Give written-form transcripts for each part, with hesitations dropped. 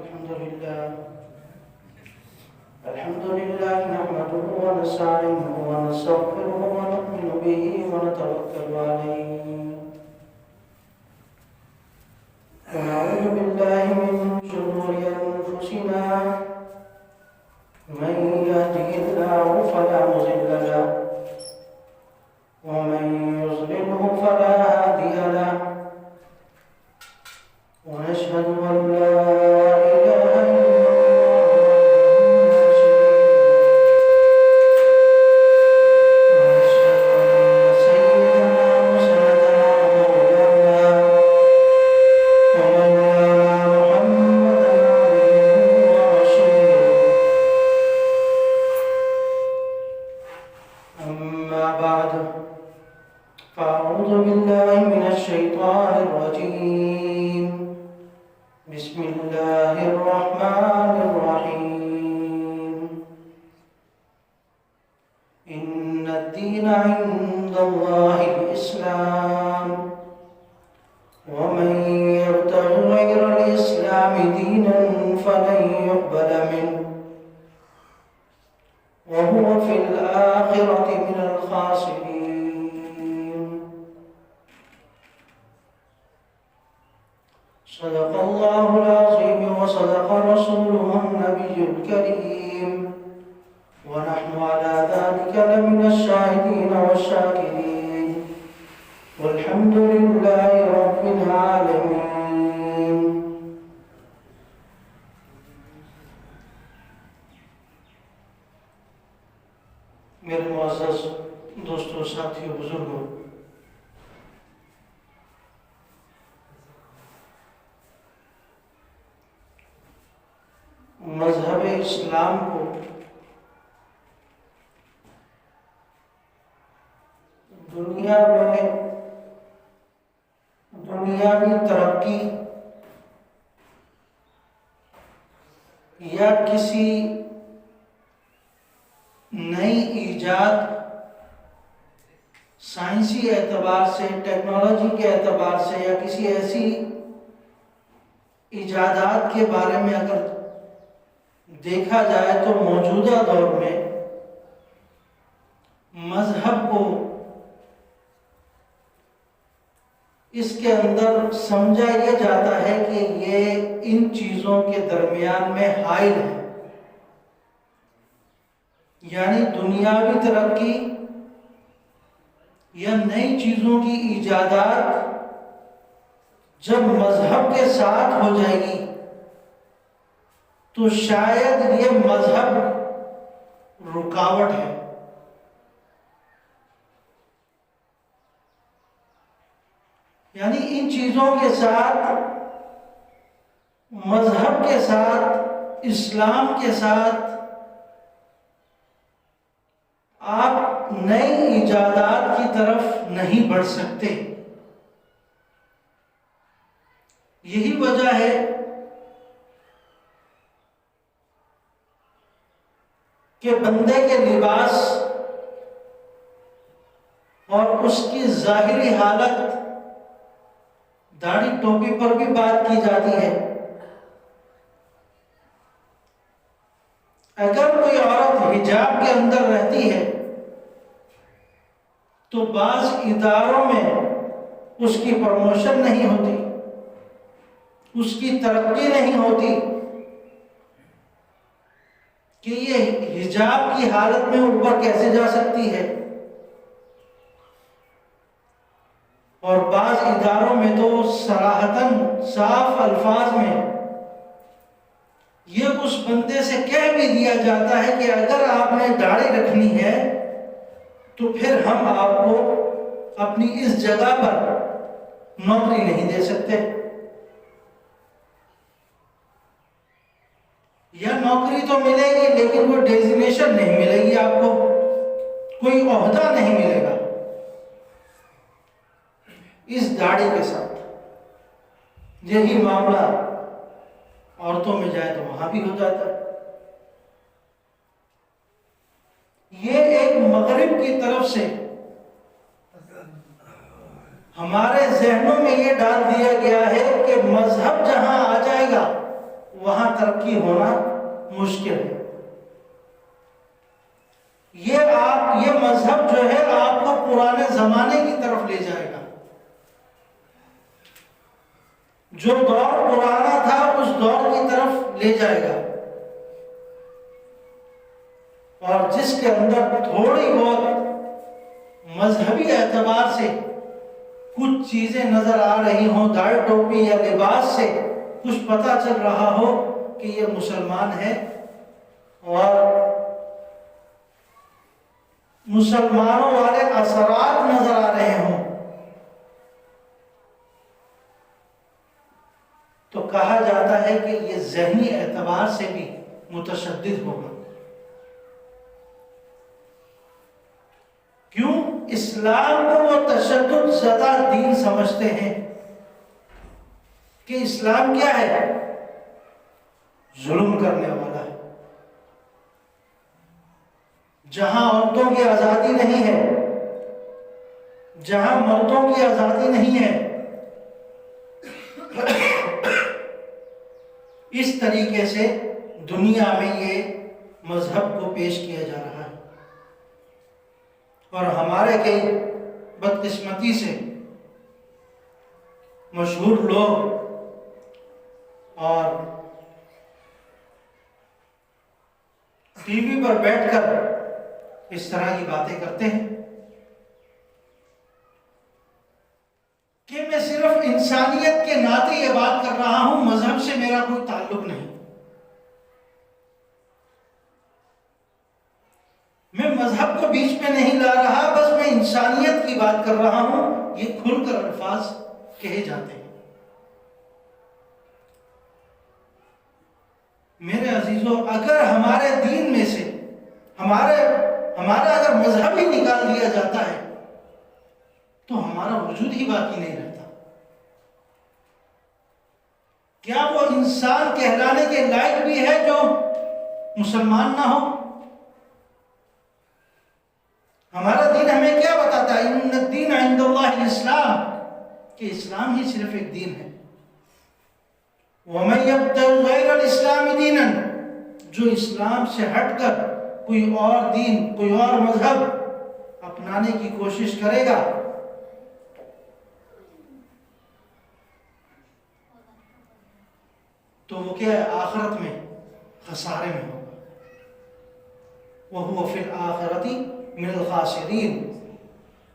الحمد لله نحمده ونستعينه ونستغفره ونؤمن به ونتوكل عليه ونعوذ بالله من شرور أنفسنا من يهده الله فلا مضل له ومن يضلله فلا هادي له ونشهد أن لا إله إلا بسم الله الرحمن الرحيم إن الدين عند الله الإسلام ومن يبتغ غير الإسلام دينا فلن يقبل منه وهو في الآخرة من الخاسرين صدق الله العظيم وصدق رسوله النبي الكريم ونحن على ذلك لمن الشاهدين والشاكرين والحمد لله رب العالمين. میرے معزز دوستوں، ساتھیوں، بزرگوں، مذہب اسلام کو دنیا میں دنیاوی ترقی یا کسی نئی ایجاد، سائنسی اعتبار سے، ٹیکنالوجی کے اعتبار سے، یا کسی ایسی ایجادات کے بارے میں اگر دیکھا جائے تو موجودہ دور میں مذہب کو اس کے اندر سمجھا یہ جاتا ہے کہ یہ ان چیزوں کے درمیان میں حائل ہے، یعنی دنیاوی ترقی یا نئی چیزوں کی ایجادات جب مذہب کے ساتھ ہو جائے گی تو شاید یہ مذہب رکاوٹ ہے، یعنی ان چیزوں کے ساتھ، مذہب کے ساتھ، اسلام کے ساتھ آپ نئی ایجادات کی طرف نہیں بڑھ سکتے۔ یہی وجہ ہے کہ بندے کے لباس اور اس کی ظاہری حالت، داڑھی ٹوپی پر بھی بات کی جاتی ہے۔ اگر کوئی عورت حجاب کے اندر رہتی ہے تو بعض اداروں میں اس کی پروموشن نہیں ہوتی، اس کی ترقی نہیں ہوتی کہ یہ حجاب کی حالت میں اوپر کیسے جا سکتی ہے، اور بعض اداروں میں تو صراحتاً صاف الفاظ میں یہ اس بندے سے کہہ بھی دیا جاتا ہے کہ اگر آپ نے داڑھی رکھنی ہے تو پھر ہم آپ کو اپنی اس جگہ پر نوکری نہیں دے سکتے، یا نوکری تو ملے گی لیکن کوئی ڈیزگنیشن نہیں ملے گی، آپ کو کوئی عہدہ نہیں ملے گا۔ اس داڑھی کے ساتھ یہی معاملہ عورتوں میں جائے تو وہاں بھی ہو جاتا ہے۔ یہ ایک مغرب کی طرف سے ہمارے ذہنوں میں یہ ڈال دیا گیا ہے کہ مذہب جہاں آ جائے گا وہاں ترقی ہونا مشکل ہے۔ یہ مذہب جو ہے آپ کو پرانے زمانے کی طرف لے جائے گا۔ جو دور پرانا تھا اس دور کی طرف لے جائے گا، اور جس کے اندر تھوڑی بہت مذہبی اعتبار سے کچھ چیزیں نظر آ رہی ہوں، داڑھی ٹوپی یا لباس سے کچھ پتہ چل رہا ہو کہ یہ مسلمان ہے اور مسلمانوں والے اثرات نظر آ رہے ہوں، تو کہا جاتا ہے کہ یہ ذہنی اعتبار سے بھی متشدد ہوگا۔ کیوں؟ اسلام کو وہ تشدد زدہ دین سمجھتے ہیں کہ اسلام کیا ہے؟ ظلم کرنے والا ہے۔ جہاں عورتوں کی آزادی نہیں ہے، جہاں مردوں کی آزادی نہیں ہے، اس طریقے سے دنیا میں یہ مذہب کو پیش کیا جا رہا ہے۔ اور ہمارے کئی بدقسمتی سے مشہور لوگ اور ٹی وی پر بیٹھ کر اس طرح کی باتیں کرتے ہیں کہ میں صرف انسانیت کے ناطے یہ بات کر رہا ہوں، مذہب سے میرا کوئی تعلق نہیں، میں مذہب کو بیچ میں نہیں لا رہا، بس میں انسانیت کی بات کر رہا ہوں۔ یہ کھل کر الفاظ کہے جاتے ہیں۔ میرے عزیزوں، اگر ہمارے دین میں سے ہمارا اگر مذہب ہی نکال دیا جاتا ہے تو ہمارا وجود ہی باقی نہیں رہتا۔ کیا وہ انسان کہلانے کے لائق بھی ہے جو مسلمان نہ ہو؟ ہمارا دین ہمیں کیا بتاتا ہے؟ ان الدین عند اللہ الاسلام، کہ اسلام ہی صرف ایک دین ہے۔ وَمَن يَبْتَغِ غَيْرَ الْإِسْلَامِ دِينًا، جو اسلام سے ہٹ کر کوئی اور دین، کوئی اور مذہب اپنانے کی کوشش کرے گا تو وہ کیا ہے؟ آخرت میں خسارے میں ہوگا۔ وَهُوَ فِي الْآخِرَةِ مِنَ الْخَاسِرِينَ،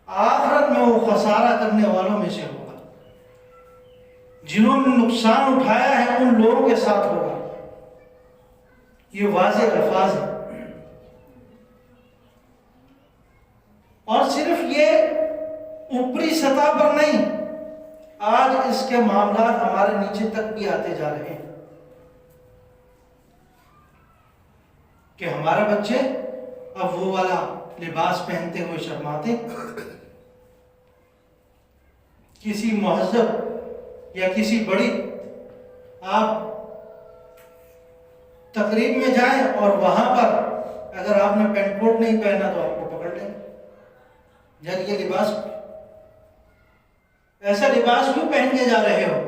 آخرت میں وہ خسارہ کرنے والوں میں سے ہوگا۔ جنہوں نے نقصان اٹھایا ہے ان لوگوں کے ساتھ ہوگا۔ یہ واضح الفاظ ہے۔ اور صرف یہ اوپری سطح پر نہیں، آج اس کے معاملات ہمارے نیچے تک بھی آتے جا رہے ہیں کہ ہمارے بچے اب وہ والا لباس پہنتے ہوئے شرماتے، کسی مہذب یا کسی بڑی آپ تقریب میں جائیں اور وہاں پر اگر آپ نے پینٹ کوٹ نہیں پہنا تو آپ کو پکڑ لیں، جب یہ لباس، ایسا لباس کیوں پہن کے جا رہے ہو؟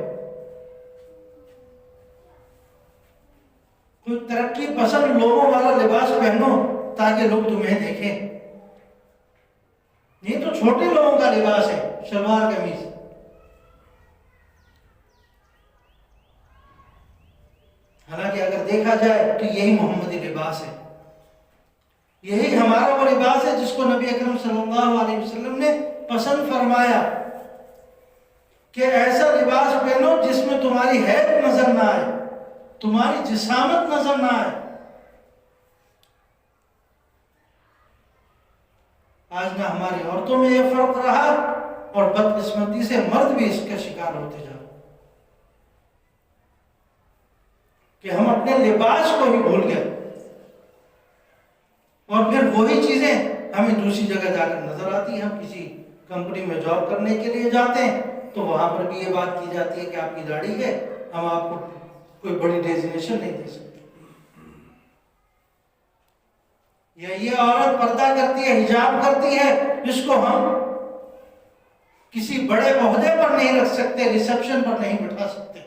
کوئی ترقی پسند لوگوں والا لباس پہنو تاکہ لوگ تمہیں دیکھیں۔ یہ تو چھوٹے لوگوں کا لباس ہے، شلوار قمیض۔ حالانکہ اگر دیکھا جائے تو یہی محمدی لباس ہے، یہی ہمارا وہ لباس ہے جس کو نبی اکرم صلی اللہ علیہ وسلم نے پسند فرمایا کہ ایسا لباس پہنو جس میں تمہاری حیت نظر نہ آئے، تمہاری جسامت نظر نہ آئے۔ آج نہ ہماری عورتوں میں یہ فرق رہا اور بدقسمتی سے مرد بھی اس کا شکار ہوتے جا رہے کہ ہم اپنے لباس کو ہی بھول گئے، اور پھر وہی چیزیں ہمیں دوسری جگہ جا کر نظر آتی ہیں۔ ہم کسی کمپنی میں جاب کرنے کے لیے جاتے ہیں تو وہاں پر بھی یہ بات کی جاتی ہے کہ آپ کی داڑھی ہے، ہم آپ کو کوئی بڑی ڈیزگنیشن نہیں دے سکتے، یا یہ عورت پردہ کرتی ہے، حجاب کرتی ہے، اس کو ہم کسی بڑے عہدے پر نہیں رکھ سکتے، ریسپشن پر نہیں بٹھا سکتے۔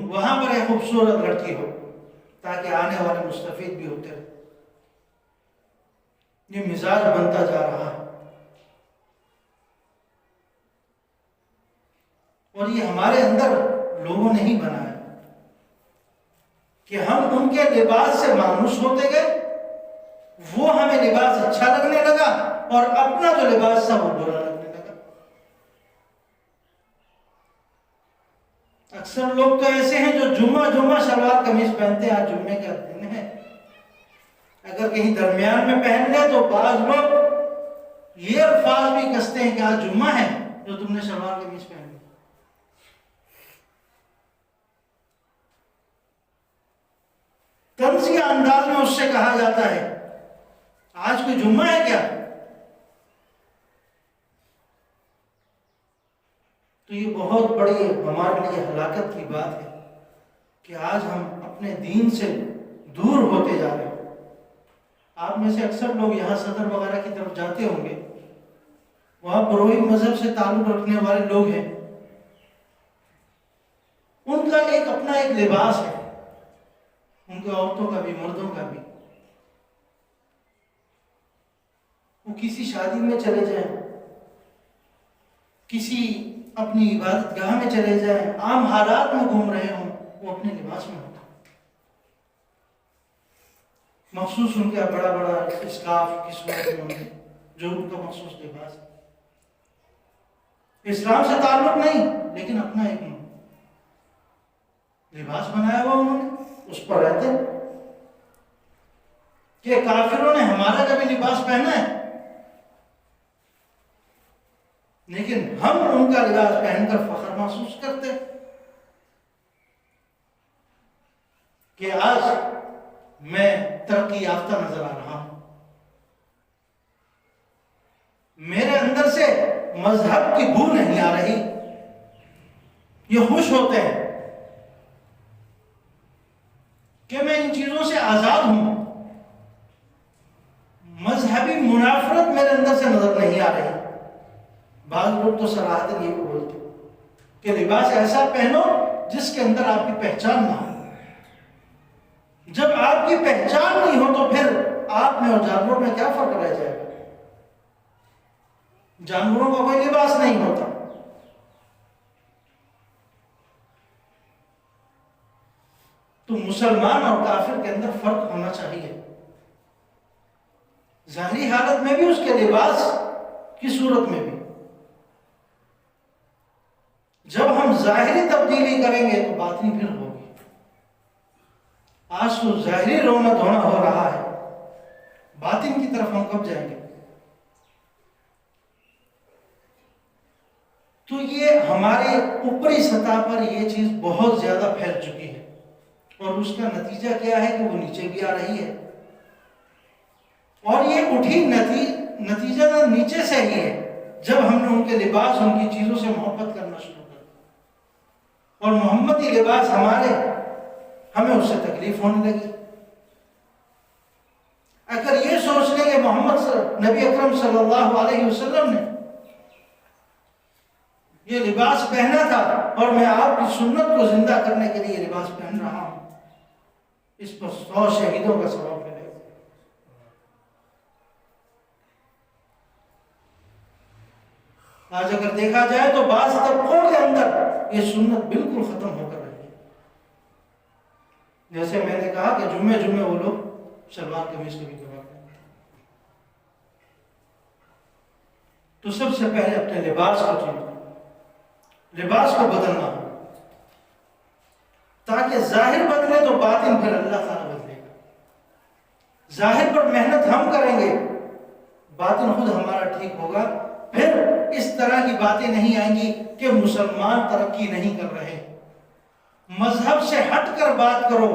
وہاں پر ایک خوبصورت لڑکی ہو تاکہ آنے والے مستفید بھی ہوتے رہے. یہ مزاج بنتا جا رہا ہے اور یہ ہمارے اندر لوگوں نے ہی بنایا کہ ہم ان کے لباس سے مانوس ہوتے گئے. وہ ہمیں لباس اچھا لگنے لگا اور اپنا جو لباس تھا وہ برا لگنے لگا. اکثر لوگ تو ایسے ہیں جو جمعہ شلوار قمیض پہنتے ہیں. آج جمعے کا دن ہے، اگر کہیں درمیان میں پہن لے تو بعض لوگ یہ الفاظ بھی کستے ہیں کہ آج جمعہ ہے جو تم نے شلوار قمیض پہن لی. طنزیہ انداز میں اس سے کہا جاتا ہے آج کوئی جمعہ ہے کیا؟ تو یہ بہت بڑی ہمارے لیے ہلاکت کی بات ہے کہ آج ہم اپنے دین سے دور ہوتے جا رہے ہیں. آپ میں سے اکثر لوگ یہاں صدر وغیرہ کی طرف جاتے ہوں گے، وہاں پروہت مذہب سے تعلق رکھنے والے لوگ ہیں. ان کا ایک اپنا ایک لباس ہے، ان کے عورتوں کا بھی مردوں کا بھی. وہ کسی شادی میں چلے جائیں، کسی اپنی عبادت گاہ میں چلے جائیں، عام حالات میں گھوم رہے ہوں، وہ اپنے لباس میں ہوتا. مخصوص ان کا بڑا بڑا اسکارف کی صورت میں ہوں گے جو ان کا مخصوص لباس ہے. اسلام سے تعلق نہیں لیکن اپنا ایک لباس بنایا ہوا انہوں نے، اس پر رہتے کہ کافروں نے ہمارا کبھی لباس پہنا ہے لیکن ہم ان کا لباس پہن کر فخر محسوس کرتے کہ آج میں ترقی یافتہ نظر آ رہا ہوں. میرے اندر سے مذہب کی بو نہیں آ رہی. یہ خوش ہوتے ہیں کہ میں ان چیزوں سے آزاد ہوں. مذہبی منافرت میرے اندر سے نظر نہیں آ رہی. بعض لوگ تو صراحتاً یہ بھی بولتے کہ لباس ایسا پہنو جس کے اندر آپ کی پہچان نہ ہو. جب آپ کی پہچان نہیں ہو تو پھر آپ میں اور جانوروں میں کیا فرق رہ جائے گا؟ جانوروں کا کوئی لباس نہیں ہوتا. تو مسلمان اور کافر کے اندر فرق ہونا چاہیے. ظاہری حالت میں بھی اس کے لباس کی صورت میں بھی. جب ہم ظاہری تبدیلی کریں گے تو باطنی پھر ہوگی. آج تو ظاہری رونا دھونا ہو رہا ہے، باطن کی طرف ہم کب جائیں گے؟ تو یہ ہمارے اوپری سطح پر یہ چیز بہت زیادہ پھیل چکی ہے اور اس کا نتیجہ کیا ہے کہ وہ نیچے بھی آ رہی ہے. اور یہ اٹھی نتیجہ نیچے سے ہی ہے جب ہم نے ان کے لباس، ان کی چیزوں سے محبت کرنا شروع کر دیا اور محمدی لباس ہمیں اس سے تکلیف ہونے لگی. اگر یہ سوچ لیں کہ نبی اکرم صلی اللہ علیہ وسلم نے یہ لباس پہنا تھا اور میں آپ کی سنت کو زندہ کرنے کے لیے یہ لباس پہن رہا ہوں، اس پر 100 شہیدوں کا ثواب ملے گا. آج اگر دیکھا جائے تو بعض طبقوں کے اندر یہ سنت بالکل ختم ہو کر رہی ہے. جیسے میں نے کہا کہ جمعے وہ لوگ شلوار قمیض کو بھی کروا کرتے ہیں. تو سب سے پہلے اپنے لباس کو چینج کرنا، لباس کو بدلنا ہو تاکہ ظاہر بدلے تو باطن پھر اللہ تعالیٰ بدلے گا. ظاہر پر محنت ہم کریں گے، باطن خود ہمارا ٹھیک ہوگا. پھر اس طرح کی باتیں نہیں آئیں گی کہ مسلمان ترقی نہیں کر رہے. مذہب سے ہٹ کر بات کرو.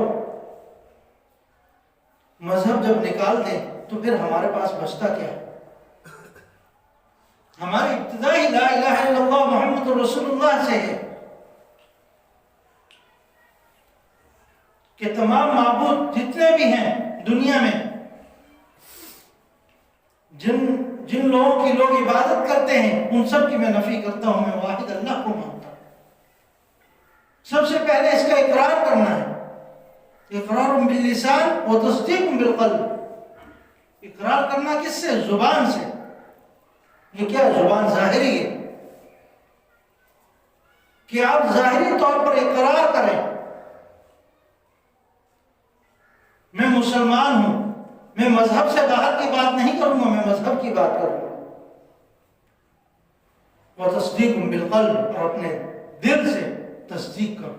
مذہب جب نکال دیں تو پھر ہمارے پاس بچتا کیا ہے؟ ہماری ابتدا ہی لا الہ الا اللہ محمد رسول اللہ سے ہے کہ تمام معبود جتنے بھی ہیں دنیا میں، جن لوگوں کی لوگ عبادت کرتے ہیں ان سب کی میں نفی کرتا ہوں. میں واحد اللہ کو مانتا ہوں. سب سے پہلے اس کا اقرار کرنا ہے، اقرار باللسان و تصدیق بالقلب۔ اقرار کرنا کس سے؟ زبان سے۔ یہ کیا زبان ظاہری ہے کہ آپ ظاہری طور پر اقرار کریں میں مسلمان ہوں، میں مذہب سے باہر کی بات نہیں کروں گا، میں مذہب کی بات کروں گا۔ وہ تصدیق بالقلب، اور اپنے دل سے تصدیق کرو،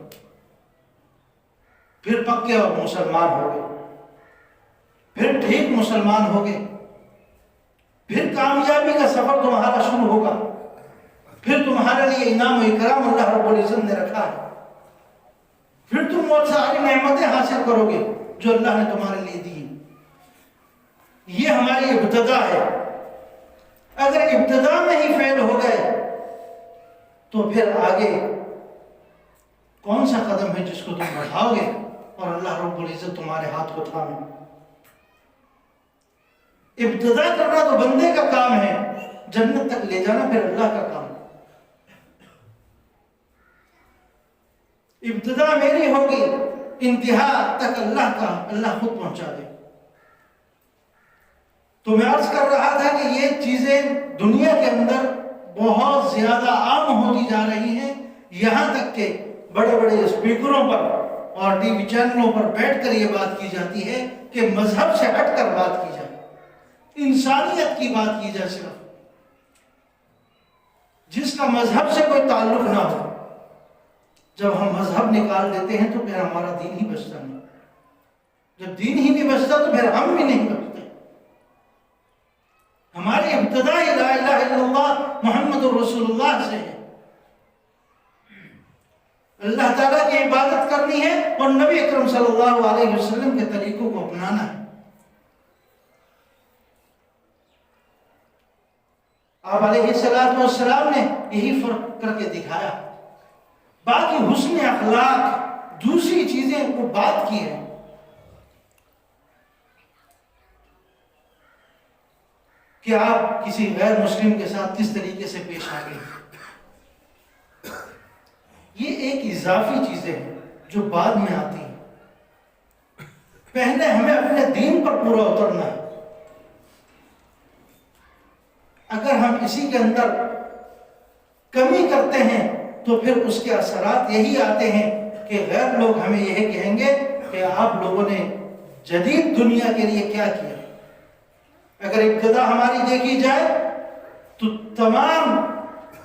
پھر پکے اور مسلمان ہو گئے، پھر ٹھیک مسلمان ہو گئے، پھر کامیابی کا سفر تمہارا شروع ہوگا، پھر تمہارے لیے انعام و اکرام اللہ رب العزت نے رکھا ہے، پھر تم وہ ساری نعمتیں حاصل کرو گے جو اللہ نے تمہارے لیے دی۔ یہ ہماری ابتدا ہے۔ اگر ابتدا میں ہی فیل ہو گئے تو پھر آگے کون سا قدم ہے جس کو تم بڑھاؤ گے اور اللہ رب العزت تمہارے ہاتھ کو تھامے؟ ابتدا کرنا تو بندے کا کام ہے، جنت تک لے جانا پھر اللہ کا کام ہے۔ ابتدا میری ہوگی، انتہا تک اللہ کا، اللہ خود پہنچا دے۔ تو میں عرض کر رہا تھا کہ یہ چیزیں دنیا کے اندر بہت زیادہ عام ہوتی جا رہی ہیں، یہاں تک کہ بڑے بڑے اسپیکروں پر اور ٹی وی چینلوں پر بیٹھ کر یہ بات کی جاتی ہے کہ مذہب سے ہٹ کر بات کی جائے، انسانیت کی بات کی جائے، صرف جس کا مذہب سے کوئی تعلق نہ ہو۔ جب ہم مذہب نکال دیتے ہیں تو پھر ہمارا دین ہی بچتا نہیں، جب دین ہی نہیں بچتا تو پھر ہم بھی نہیں بچتے۔ ہماری ابتدا لا الہ الا اللہ محمد رسول اللہ سے ہے، اللہ تعالیٰ کی عبادت کرنی ہے اور نبی اکرم صلی اللہ علیہ وسلم کے طریقوں کو اپنانا ہے۔ آپ علیہ السلام نے یہی فرق کر کے دکھایا، باقی حسن اخلاق دوسری چیزیں کو بات کی ہے۔ کہ آپ کسی غیر مسلم کے ساتھ کس طریقے سے پیش آئیں، یہ ایک اضافی چیزیں ہیں جو بعد میں آتی ہیں۔ پہلے ہمیں اپنے دین پر پورا اترنا ہے۔ اگر ہم اسی کے اندر کمی کرتے ہیں تو پھر اس کے اثرات یہی آتے ہیں کہ غیر لوگ ہمیں یہ کہیں گے کہ آپ لوگوں نے جدید دنیا کے لیے کیا کیا۔ اگر ابتدا ہماری دیکھی جائے تو تمام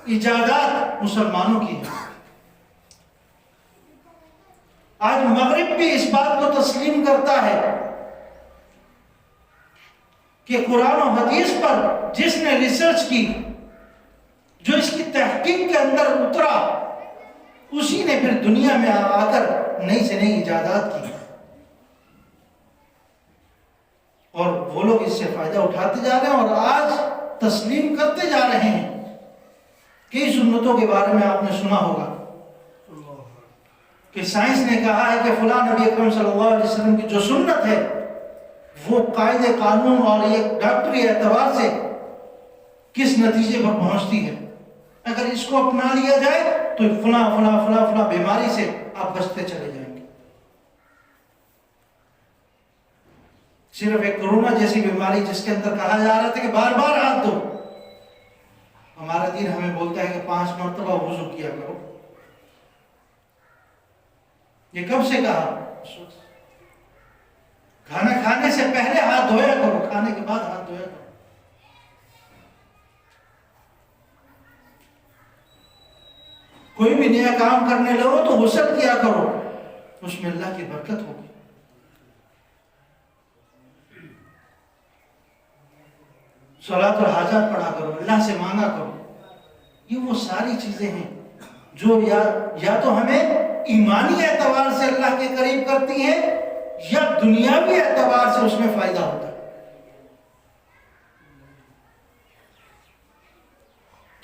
ایجادات مسلمانوں کی ہیں۔ آج مغرب بھی اس بات کو تسلیم کرتا ہے کہ قرآن و حدیث پر جس نے ریسرچ کی، جو اس کی تحقیق کے اندر اترا، اسی نے پھر دنیا میں آ کر نئی سے نئی ایجادات کی، اور وہ لوگ اس سے فائدہ اٹھاتے جا رہے ہیں اور آج تسلیم کرتے جا رہے ہیں۔ کئی سنتوں کے بارے میں آپ نے سنا ہوگا کہ سائنس نے کہا ہے کہ فلاں نبی اکرم صلی اللہ علیہ وسلم کی جو سنت ہے وہ قاعدے قانون اور ایک ڈاکٹری اعتبار سے کس نتیجے پر پہنچتی ہے، اگر اس کو اپنا لیا جائے تو فلاں فلاں فلاں فلاں بیماری سے آپ بچتے چلے جائیں گے۔ صرف ایک کورونا جیسی بیماری جس کے اندر کہا جا رہا تھا کہ بار بار ہاتھ دھو، ہمارا دین ہمیں بولتا ہے کہ 5 مرتبہ وضو کیا کرو۔ یہ کب سے کہا؟ کھانا کھانے سے پہلے ہاتھ دھویا کرو، کھانے کے بعد ہاتھ دھویا کرو۔ کوئی بھی نیا کام کرنے لگو تو غسل کیا کرو، اس میں اللہ کی برکت ہوگی۔ صلاۃ الحاجات پڑھا کرو، اللہ سے مانگا کرو۔ یہ وہ ساری چیزیں ہیں جو یا تو ہمیں ایمانی اعتبار سے اللہ کے قریب کرتی ہیں یا دنیاوی اعتبار سے اس میں فائدہ ہوتا ہے۔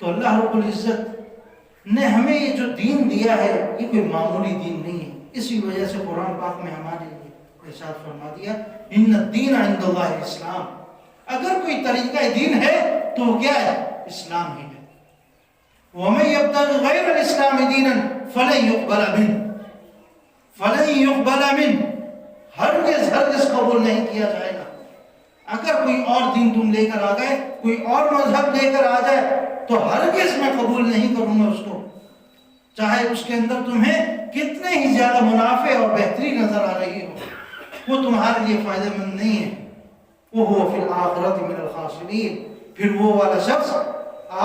تو اللہ رب العزت نے ہمیں یہ جو دین دیا ہے یہ کوئی معمولی دین نہیں ہے۔ اسی وجہ سے قرآن پاک میں ہمارے لیے ارشاد فرما دیا ان الدین عند اللہ الاسلام، اگر کوئی طریقہ دین ہے تو وہ کیا ہے؟ اسلام ہی ہے۔ وَمَن يَبْتَغِ غَيْرَ الْإِسْلَامِ دِينًا فَلَن يُقْبَلَ مِنْهُ، فَلَن يُقْبَلَ مِنْهُ، ہرگز قبول نہیں کیا جائے گا۔ اگر کوئی اور دین تم لے کر آ گئے، کوئی اور مذہب لے کر آ جائے، تو ہرگز میں قبول نہیں کروں گا اس کو، چاہے اس کے اندر تمہیں کتنے ہی زیادہ منافع اور بہتری نظر آ رہی ہو، وہ تمہارے لیے فائدہ مند نہیں ہے۔ وَهُوَ فِي الْآخِرَةِ مِنَ الْخَاسِرِينَ، پھر وہ والا شخص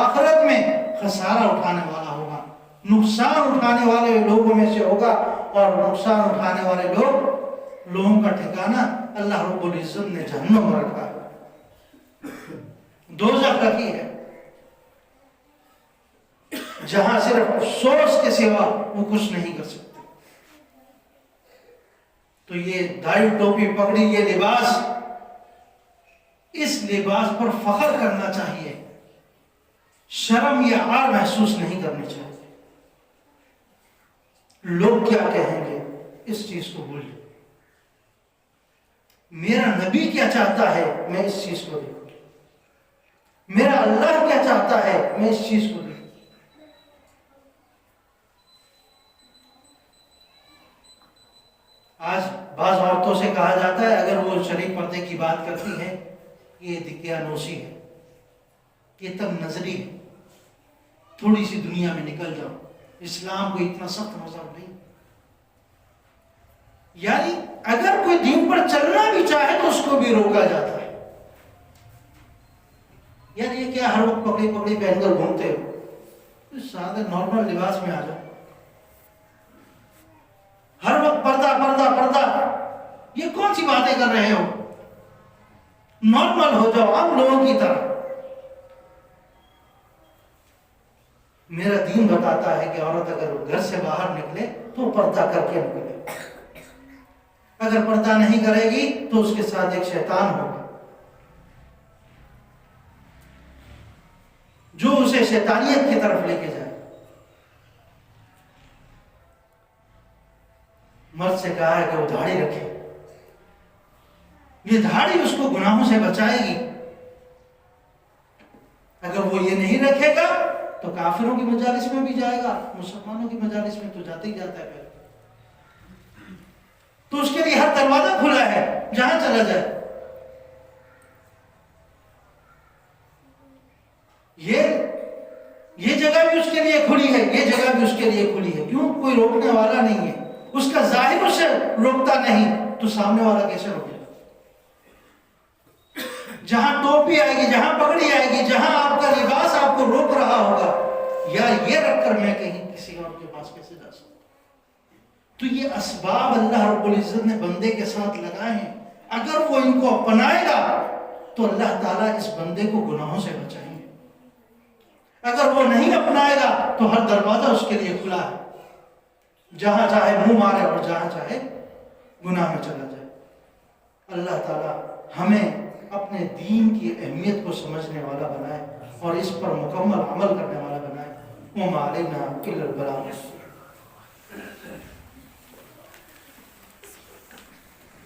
آخرت میں خسارہ اٹھانے والا ہوگا، نقصان اٹھانے والے لوگوں میں سے ہوگا، اور نقصان اٹھانے والے لوگوں کا ٹھکانہ اللہ رب العزت نے جہنم رکھا ہے، دوزخ رکھی ہے، جہاں صرف افسوس کے سوا وہ کچھ نہیں کر سکتے۔ تو یہ داڑھی ٹوپی پگڑی، یہ لباس، اس لباس پر فخر کرنا چاہیے، شرم یا عار محسوس نہیں کرنی چاہیے۔ لوگ کیا کہیں گے اس چیز کو بھول جائیں، میرا نبی کیا چاہتا ہے میں اس چیز کو دیکھوں، میرا اللہ کیا چاہتا ہے میں اس چیز کو دیکھوں۔ آج بعض عورتوں سے کہا جاتا ہے اگر وہ شریف پردے کی بات کرتی ہے، یہ دقیانوسی ہے، یہ تنگ نظری ہے، تھوڑی سی دنیا میں نکل جاؤ، اسلام کو اتنا سخت مذہب نہیں۔ یعنی اگر کوئی دین پر چلنا بھی چاہے تو اس کو بھی روکا جاتا ہے۔ یعنی یہ کیا ہر وقت پکڑی پکڑی پہن کر گھومتے ہو، سادہ نارمل لباس میں آ جاؤ، ہر وقت پردہ پردہ پردہ، یہ کون سی باتیں کر رہے ہو، نارمل ہو جاؤ عام لوگوں کی طرح۔ میرا دین بتاتا ہے کہ عورت اگر گھر سے باہر نکلے تو پردہ کر کے نکلے، اگر پردہ نہیں کرے گی تو اس کے ساتھ ایک شیطان ہوگا جو اسے شیطانیت کی طرف لے کے جائے۔ مرد سے کہا ہے کہ وہ داڑھی رکھے، یہ داڑھی اس کو گناہوں سے بچائے گی۔ اگر وہ یہ نہیں رکھے گا تو کافروں کی مجالس میں بھی جائے گا، مسلمانوں کی مجالس میں تو جاتے ہی جاتا ہے پہلے، تو اس کے لیے ہر دروازہ کھلا ہے جہاں چلا جائے۔ یہ جگہ بھی اس کے لیے کھلی ہے، یہ جگہ بھی اس کے لیے کھلی ہے، کیوں؟ کوئی روکنے والا نہیں ہے، اس کا ظاہر اسے روکتا نہیں تو سامنے والا کیسے روکے گا؟ جہاں ٹوپی آئے گی، جہاں پگڑی آئے گی، جہاں آپ کا لباس آپ کو روک رہا ہوگا، یا یہ رکھ کر میں کہیں کسی اور کے پاس کیسے جا سکتا؟ تو یہ اسباب اللہ رب العزت نے بندے کے ساتھ لگائے ہیں، اگر وہ ان کو اپنائے گا تو اللہ تعالیٰ اس بندے کو گناہوں سے بچائیں گے، اگر وہ نہیں اپنائے گا تو ہر دروازہ اس کے لیے کھلا ہے، جہاں چاہے منہ مارے اور جہاں چاہے گناہ میں چلا جائے۔ اللہ تعالیٰ ہمیں اپنے دین کی اہمیت کو سمجھنے والا بنائے اور اس پر مکمل عمل کرنے والا بنائے۔ وَمَا عَلَيْنَا إِلَّا الْبَلَاغُ۔